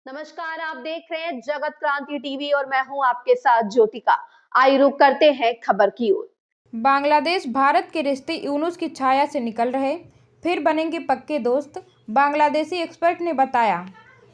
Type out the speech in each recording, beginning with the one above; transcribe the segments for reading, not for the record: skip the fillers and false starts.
नमस्कार, आप देख रहे हैं जगत क्रांति टीवी और मैं हूं आपके साथ ज्योतिका। आइए रुक करते हैं खबर की ओर। बांग्लादेश भारत के रिश्ते यूनुस की छाया से निकल रहे, फिर बनेंगे पक्के दोस्त, बांग्लादेशी एक्सपर्ट ने बताया।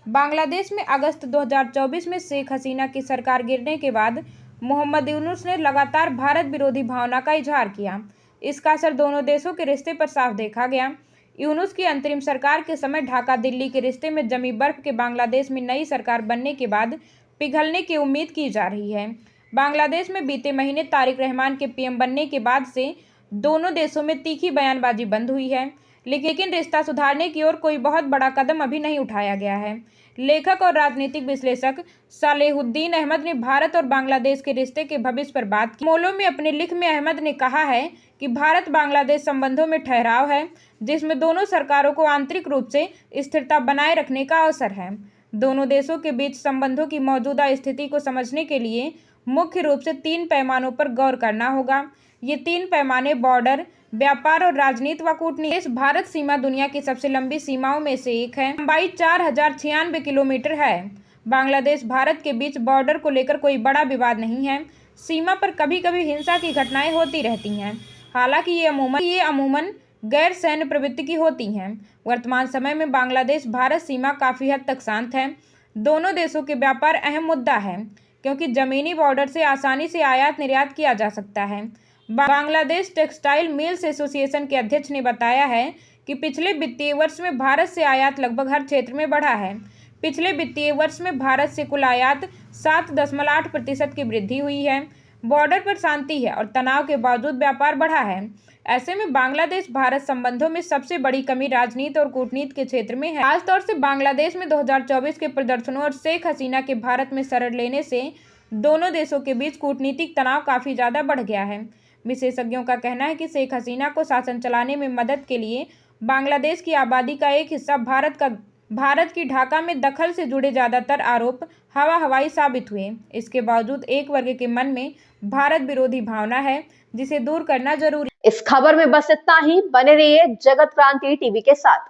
बांग्लादेश में अगस्त 2024 में शेख हसीना की सरकार गिरने के बाद मोहम्मद यूनुस ने लगातार भारत विरोधी भावना का इजहार किया। इसका असर दोनों देशों के रिश्ते पर साफ देखा गया। यूनुस की अंतरिम सरकार के समय ढाका दिल्ली के रिश्ते में जमी बर्फ के बांग्लादेश में नई सरकार बनने के बाद पिघलने की उम्मीद की जा रही है। बांग्लादेश में बीते महीने तारिक रहमान के पीएम बनने के बाद से दोनों देशों में तीखी बयानबाजी बंद हुई है, लेकिन रिश्ता सुधारने की ओर कोई बहुत बड़ा कदम अभी नहीं उठाया गया है। लेखक और राजनीतिक विश्लेषक सालेहुद्दीन अहमद ने भारत और बांग्लादेश के रिश्ते के भविष्य पर बात की। मोलो में अपने लिख में अहमद ने कहा है कि भारत बांग्लादेश संबंधों में ठहराव है, जिसमें दोनों सरकारों को आंतरिक रूप से स्थिरता बनाए रखने का अवसर है। दोनों देशों के बीच संबंधों की मौजूदा स्थिति को समझने के लिए मुख्य रूप से 3 पैमानों पर गौर करना होगा। ये 3 पैमाने बॉर्डर, व्यापार और राजनीति व कूटनीति। भारत सीमा दुनिया की सबसे लंबी सीमाओं में से एक है। लंबाई 4096 किलोमीटर है। बांग्लादेश भारत के बीच बॉर्डर को लेकर कोई बड़ा विवाद नहीं है। सीमा पर कभी कभी हिंसा की घटनाएं होती रहती हैं, हालांकि ये अमूमन गैर सैन्य प्रवृत्ति की होती हैं। वर्तमान समय में बांग्लादेश भारत सीमा काफ़ी हद तक शांत है। दोनों देशों के व्यापार अहम मुद्दा है, क्योंकि ज़मीनी बॉर्डर से आसानी से आयात निर्यात किया जा सकता है। बांग्लादेश टेक्सटाइल मिल्स एसोसिएशन के अध्यक्ष ने बताया है कि पिछले वित्तीय वर्ष में भारत से आयात लगभग हर क्षेत्र में बढ़ा है। पिछले वित्तीय वर्ष में भारत से कुल आयात 7.8% की वृद्धि हुई है। बॉर्डर पर शांति है और तनाव के बावजूद व्यापार बढ़ा है। ऐसे में बांग्लादेश भारत संबंधों में सबसे बड़ी कमी राजनीति और कूटनीति के क्षेत्र में है। खासतौर से बांग्लादेश में 2024 के प्रदर्शनों और शेख हसीना के भारत में शरण लेने से दोनों देशों के बीच कूटनीतिक तनाव काफ़ी ज़्यादा बढ़ गया है। विशेषज्ञों का कहना है कि शेख हसीना को शासन चलाने में मदद के लिए बांग्लादेश की आबादी का एक हिस्सा भारत की ढाका में दखल से जुड़े ज़्यादातर आरोप हवाई साबित हुए। इसके बावजूद एक वर्ग के मन में भारत विरोधी भावना है, जिसे दूर करना जरूरी। इस खबर में बस इतना ही। बने रहिए जगत क्रांति टीवी के साथ।